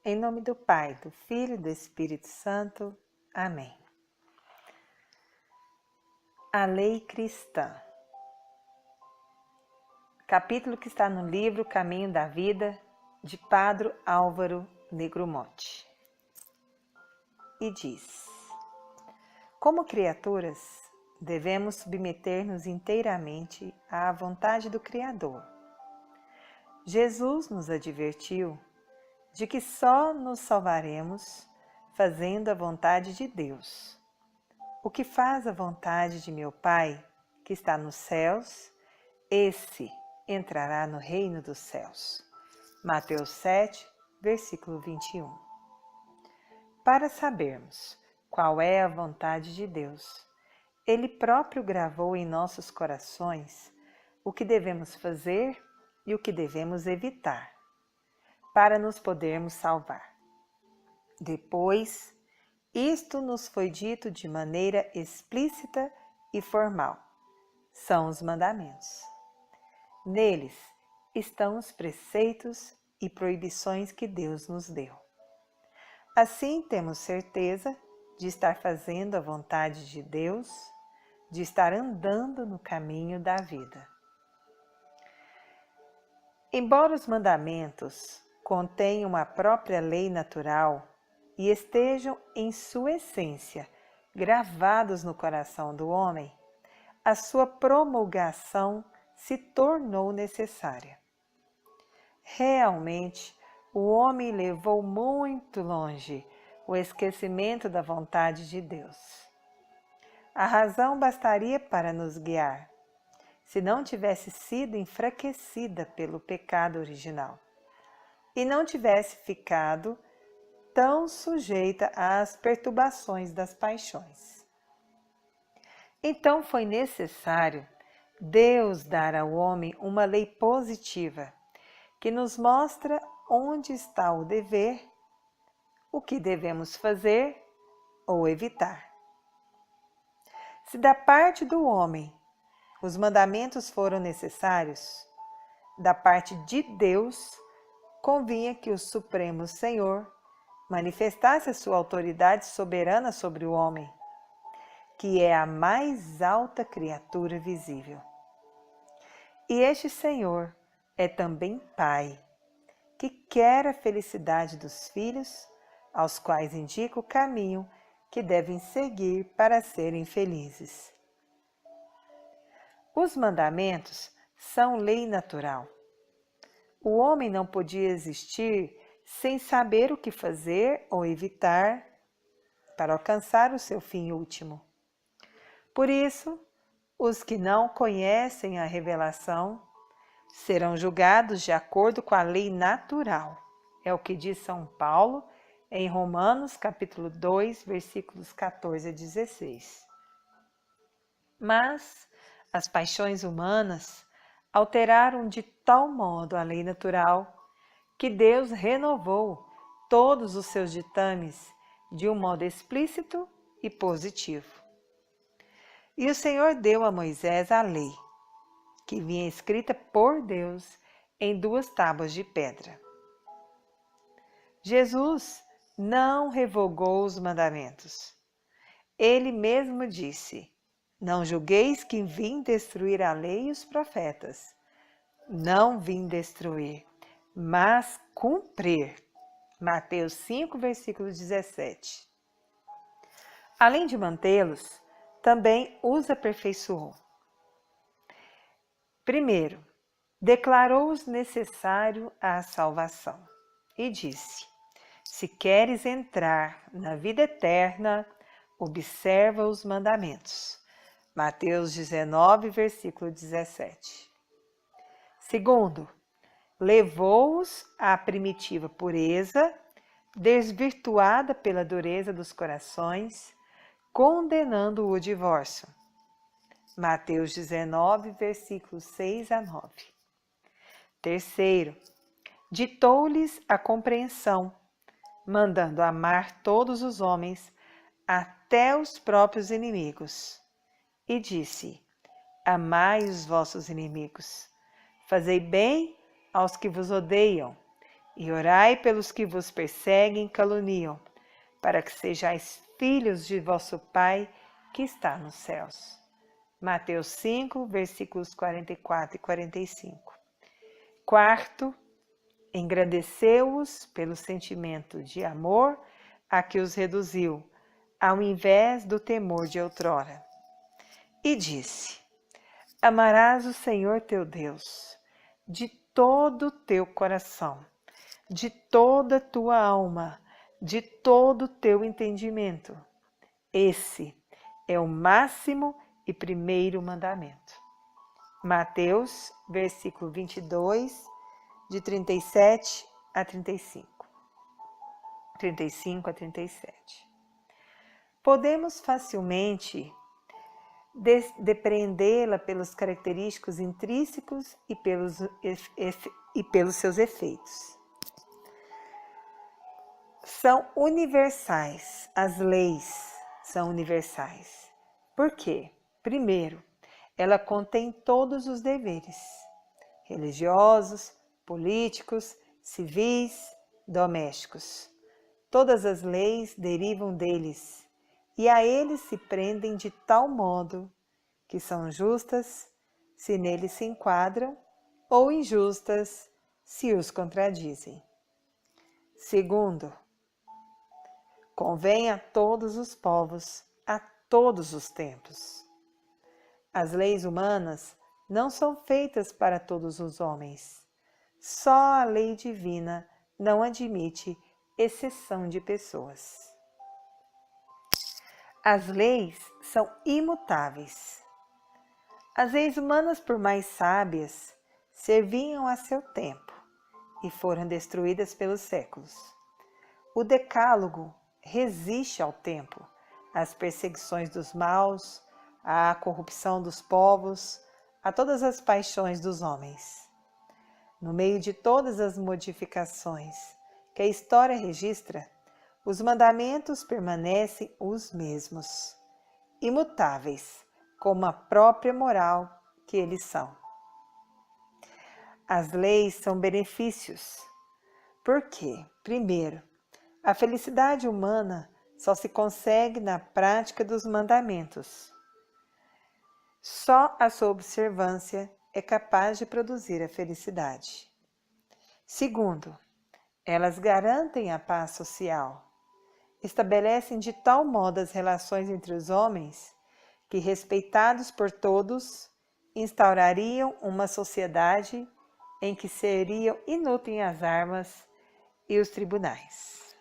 Em nome do Pai, do Filho e do Espírito Santo. Amém. A Lei Cristã. Capítulo que está no livro Caminho da Vida, de Padre Álvaro Negromonte. E diz: como criaturas, devemos submeter-nos inteiramente à vontade do Criador. Jesus nos advertiu de que só nos salvaremos fazendo a vontade de Deus. O que faz a vontade de meu Pai, que está nos céus, esse entrará no reino dos céus. Mateus 7, versículo 21. Para sabermos qual é a vontade de Deus, Ele próprio gravou em nossos corações o que devemos fazer e o que devemos evitar, para nos podermos salvar. Depois, isto nos foi dito de maneira explícita e formal. São os mandamentos. Neles estão os preceitos e proibições que Deus nos deu. Assim temos certeza de estar fazendo a vontade de Deus, de estar andando no caminho da vida. Embora os mandamentos contenham a própria lei natural e estejam em sua essência gravados no coração do homem, a sua promulgação se tornou necessária. Realmente, o homem levou muito longe o esquecimento da vontade de Deus. A razão bastaria para nos guiar, se não tivesse sido enfraquecida pelo pecado original e não tivesse ficado tão sujeita às perturbações das paixões. Então foi necessário Deus dar ao homem uma lei positiva que nos mostra onde está o dever, o que devemos fazer ou evitar. Se da parte do homem os mandamentos foram necessários, da parte de Deus convinha que o Supremo Senhor manifestasse a sua autoridade soberana sobre o homem, que é a mais alta criatura visível. E este Senhor é também Pai, que quer a felicidade dos filhos, aos quais indica o caminho que devem seguir para serem felizes. Os mandamentos são lei natural. O homem não podia existir sem saber o que fazer ou evitar para alcançar o seu fim último. Por isso, os que não conhecem a revelação serão julgados de acordo com a lei natural. É o que diz São Paulo em Romanos, capítulo 2, versículos 14 a 16. Mas as paixões humanas alteraram de tal modo a lei natural que Deus renovou todos os seus ditames de um modo explícito e positivo. E o Senhor deu a Moisés a lei, que vinha escrita por Deus em 2 tábuas de pedra. Jesus não revogou os mandamentos. Ele mesmo disse: não julgueis que vim destruir a lei e os profetas. Não vim destruir, mas cumprir. Mateus 5, versículo 17. Além de mantê-los, também os aperfeiçoou. Primeiro, declarou-os necessário à salvação e disse: se queres entrar na vida eterna, observa os mandamentos. Mateus 19, versículo 17. Segundo, levou-os à primitiva pureza, desvirtuada pela dureza dos corações, condenando o divórcio. Mateus 19, versículos 6 a 9. Terceiro, ditou-lhes a compreensão, mandando amar todos os homens, até os próprios inimigos. E disse: amai os vossos inimigos, fazei bem aos que vos odeiam, e orai pelos que vos perseguem e caluniam, para que sejais filhos de vosso Pai que está nos céus. Mateus 5, versículos 44 e 45. Quarto, engrandeceu-os pelo sentimento de amor a que os reduziu, ao invés do temor de outrora. E disse: amarás o Senhor teu Deus de todo o teu coração, de toda a tua alma, de todo o teu entendimento. Esse é o máximo e primeiro mandamento. Mateus, versículo 22, de 37 a 35. 35 a 37. Podemos facilmente depreendê-la pelos característicos intrínsecos e pelos seus efeitos. São universais, as leis são universais. Por quê? Primeiro, ela contém todos os deveres religiosos, políticos, civis, domésticos. Todas as leis derivam deles e a eles se prendem de tal modo que são justas se neles se enquadram ou injustas se os contradizem. Segundo, convém a todos os povos, a todos os tempos. As leis humanas não são feitas para todos os homens. Só a lei divina não admite exceção de pessoas. As leis são imutáveis. As leis humanas, por mais sábias, serviam a seu tempo e foram destruídas pelos séculos. O Decálogo resiste ao tempo, às perseguições dos maus, à corrupção dos povos, a todas as paixões dos homens. No meio de todas as modificações que a história registra, os mandamentos permanecem os mesmos, imutáveis, como a própria moral que eles são. As leis são benefícios. Por quê? Primeiro, a felicidade humana só se consegue na prática dos mandamentos. Só a sua observância é capaz de produzir a felicidade. Segundo, elas garantem a paz social. Estabelecem de tal modo as relações entre os homens que, respeitados por todos, instaurariam uma sociedade em que seriam inúteis as armas e os tribunais.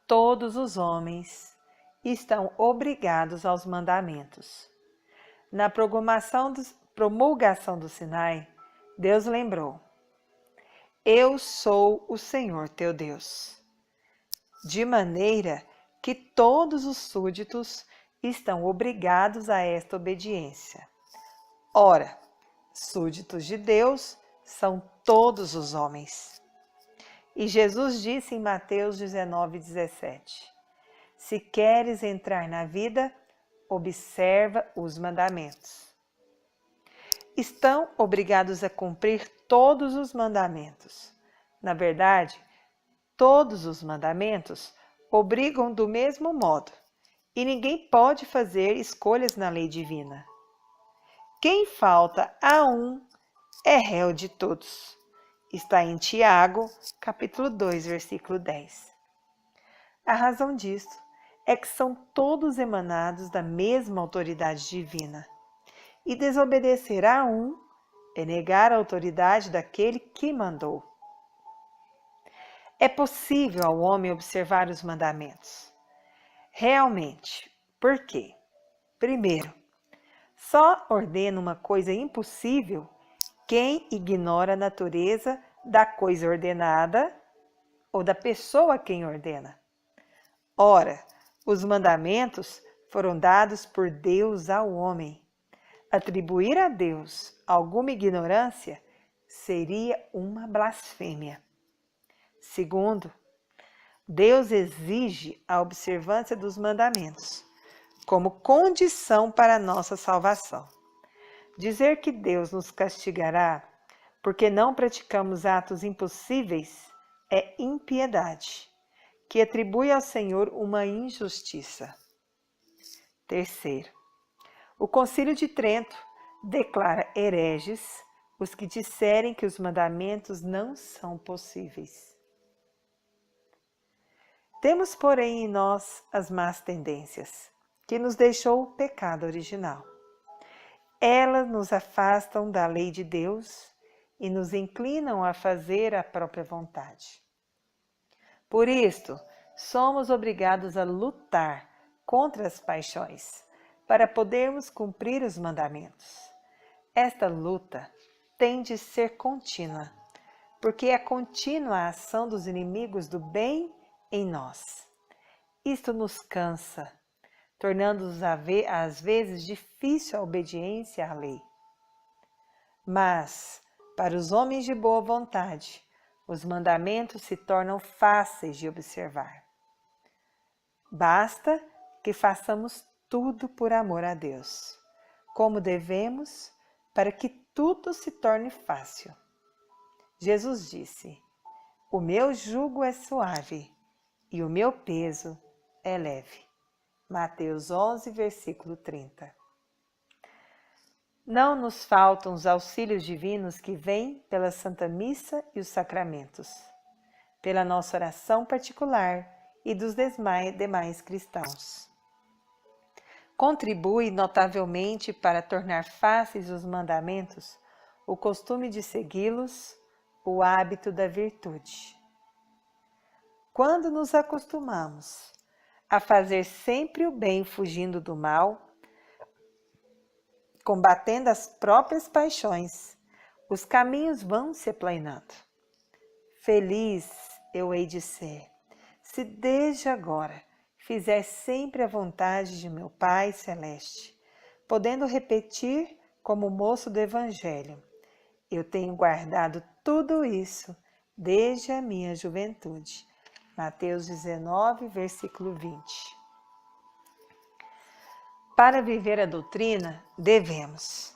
Todos os homens estão obrigados aos mandamentos. Na promulgação do Sinai, Deus lembrou: eu sou o Senhor teu Deus, de maneira que todos os súditos estão obrigados a esta obediência. Ora, súditos de Deus são todos os homens. E Jesus disse em Mateus 19:17: se queres entrar na vida, observa os mandamentos. Estão obrigados a cumprir todos os mandamentos. Na verdade, todos os mandamentos obrigam do mesmo modo, e ninguém pode fazer escolhas na lei divina. Quem falta a um é réu de todos. Está em Tiago, capítulo 2, versículo 10. A razão disso é que são todos emanados da mesma autoridade divina. E desobedecer a um é negar a autoridade daquele que mandou. É possível ao homem observar os mandamentos. Realmente, por quê? Primeiro, só ordena uma coisa impossível quem ignora a natureza da coisa ordenada ou da pessoa a quem ordena. Ora, os mandamentos foram dados por Deus ao homem. Atribuir a Deus alguma ignorância seria uma blasfêmia. Segundo, Deus exige a observância dos mandamentos como condição para a nossa salvação. Dizer que Deus nos castigará porque não praticamos atos impossíveis, é impiedade, que atribui ao Senhor uma injustiça. Terceiro, o Concílio de Trento declara hereges os que disserem que os mandamentos não são possíveis. Temos, porém, em nós as más tendências, que nos deixou o pecado original. Elas nos afastam da lei de Deus e nos inclinam a fazer a própria vontade. Por isto, somos obrigados a lutar contra as paixões, para podermos cumprir os mandamentos. Esta luta tem de ser contínua, porque é contínua a ação dos inimigos do bem em nós. Isto nos cansa, tornando-nos às vezes difícil a obediência à lei. Mas, para os homens de boa vontade, os mandamentos se tornam fáceis de observar. Basta que façamos tudo por amor a Deus, como devemos, para que tudo se torne fácil. Jesus disse: "O meu jugo é suave e o meu peso é leve." Mateus 11, versículo 30. Não nos faltam os auxílios divinos que vêm pela Santa Missa e os sacramentos, pela nossa oração particular e dos demais cristãos. Contribui notavelmente para tornar fáceis os mandamentos o costume de segui-los, o hábito da virtude. Quando nos acostumamos a fazer sempre o bem fugindo do mal, combatendo as próprias paixões, os caminhos vão se aplanando. Feliz eu hei de ser, se desde agora fizer sempre a vontade de meu Pai Celeste, podendo repetir como moço do Evangelho: "Eu tenho guardado tudo isso desde a minha juventude." Mateus 19, versículo 20. Para viver a doutrina, devemos: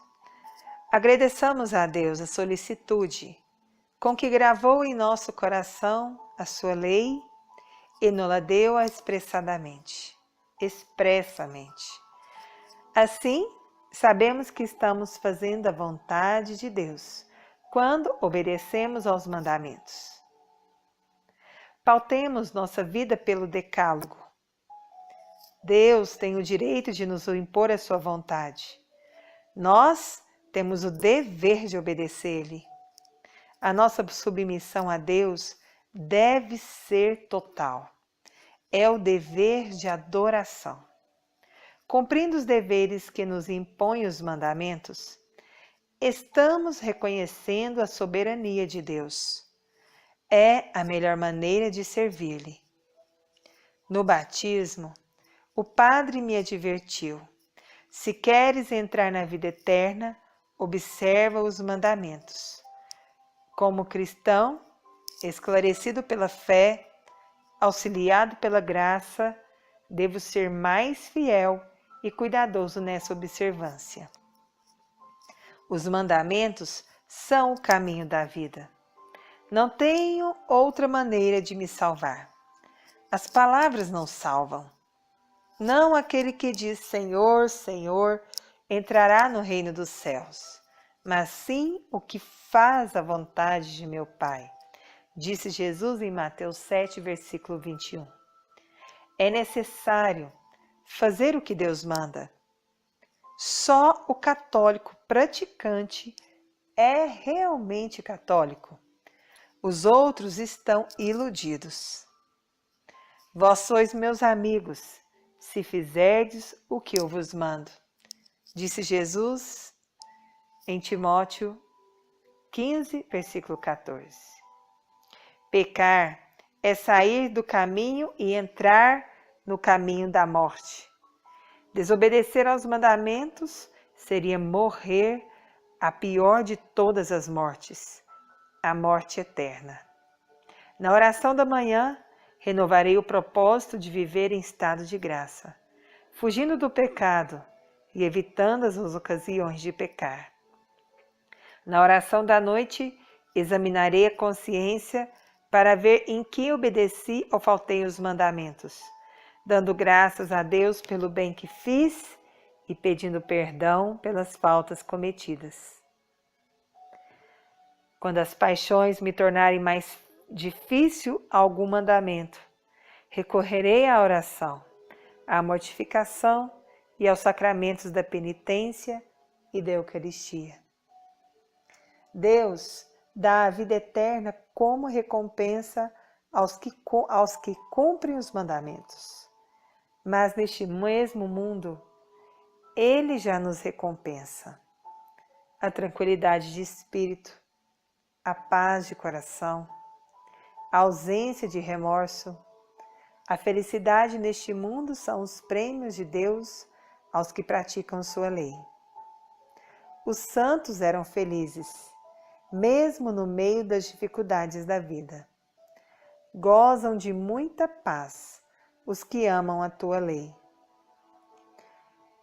agradeçamos a Deus a solicitude com que gravou em nosso coração a sua lei e nos-la deu expressamente. Assim, sabemos que estamos fazendo a vontade de Deus quando obedecemos aos mandamentos. Pautemos nossa vida pelo decálogo. Deus tem o direito de nos impor a sua vontade. Nós temos o dever de obedecer-lhe. A nossa submissão a Deus deve ser total. É o dever de adoração. Cumprindo os deveres que nos impõem os mandamentos, estamos reconhecendo a soberania de Deus. É a melhor maneira de servir-lhe. No batismo, o Padre me advertiu: se queres entrar na vida eterna, observa os mandamentos. Como cristão, esclarecido pela fé, auxiliado pela graça, devo ser mais fiel e cuidadoso nessa observância. Os mandamentos são o caminho da vida. Não tenho outra maneira de me salvar. As palavras não salvam. Não aquele que diz Senhor, Senhor, entrará no reino dos céus, mas sim o que faz a vontade de meu Pai, disse Jesus em Mateus 7, versículo 21. É necessário fazer o que Deus manda. Só o católico praticante é realmente católico. Os outros estão iludidos. Vós sois meus amigos, se fizerdes o que eu vos mando, disse Jesus em Timóteo 15, versículo 14. Pecar é sair do caminho e entrar no caminho da morte. Desobedecer aos mandamentos seria morrer a pior de todas as mortes, a morte eterna. Na oração da manhã, renovarei o propósito de viver em estado de graça, fugindo do pecado e evitando as ocasiões de pecar. Na oração da noite, Examinarei a consciência para ver em que obedeci ou faltei os mandamentos, dando graças a Deus pelo bem que fiz e pedindo perdão pelas faltas cometidas. Quando as paixões me tornarem mais difícil algum mandamento, recorrerei à oração, à mortificação e aos sacramentos da penitência e da Eucaristia. Deus dá a vida eterna como recompensa aos que cumprem os mandamentos. Mas neste mesmo mundo, Ele já nos recompensa. A tranquilidade de espírito, a paz de coração, a ausência de remorso, a felicidade neste mundo são os prêmios de Deus aos que praticam sua lei. Os santos eram felizes, mesmo no meio das dificuldades da vida. Gozam de muita paz os que amam a tua lei.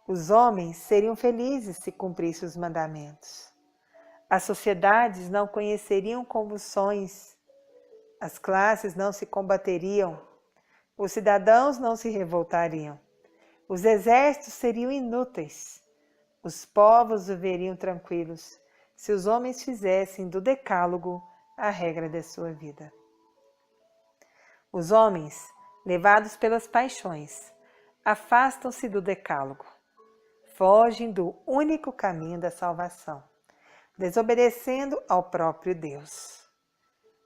Os homens seriam felizes se cumprissem os mandamentos. As sociedades não conheceriam convulsões, as classes não se combateriam, os cidadãos não se revoltariam, os exércitos seriam inúteis, os povos viveriam tranquilos, se os homens fizessem do decálogo a regra da sua vida. Os homens, levados pelas paixões, afastam-se do decálogo, fogem do único caminho da salvação, desobedecendo ao próprio Deus.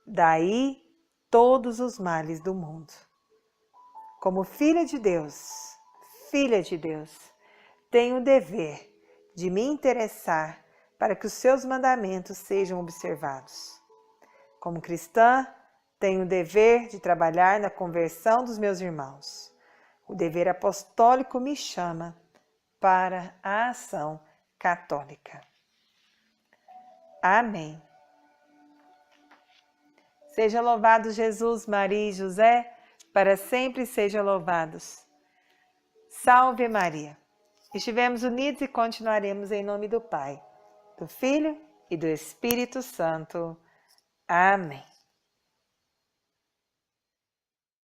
Daí todos os males do mundo. Como filha de Deus, tenho o dever de me interessar para que os seus mandamentos sejam observados. Como cristã, tenho o dever de trabalhar na conversão dos meus irmãos. O dever apostólico me chama para a ação católica. Amém. Seja louvado Jesus, Maria e José, para sempre sejam louvados. Salve Maria! Estivemos unidos e continuaremos em nome do Pai, do Filho e do Espírito Santo. Amém.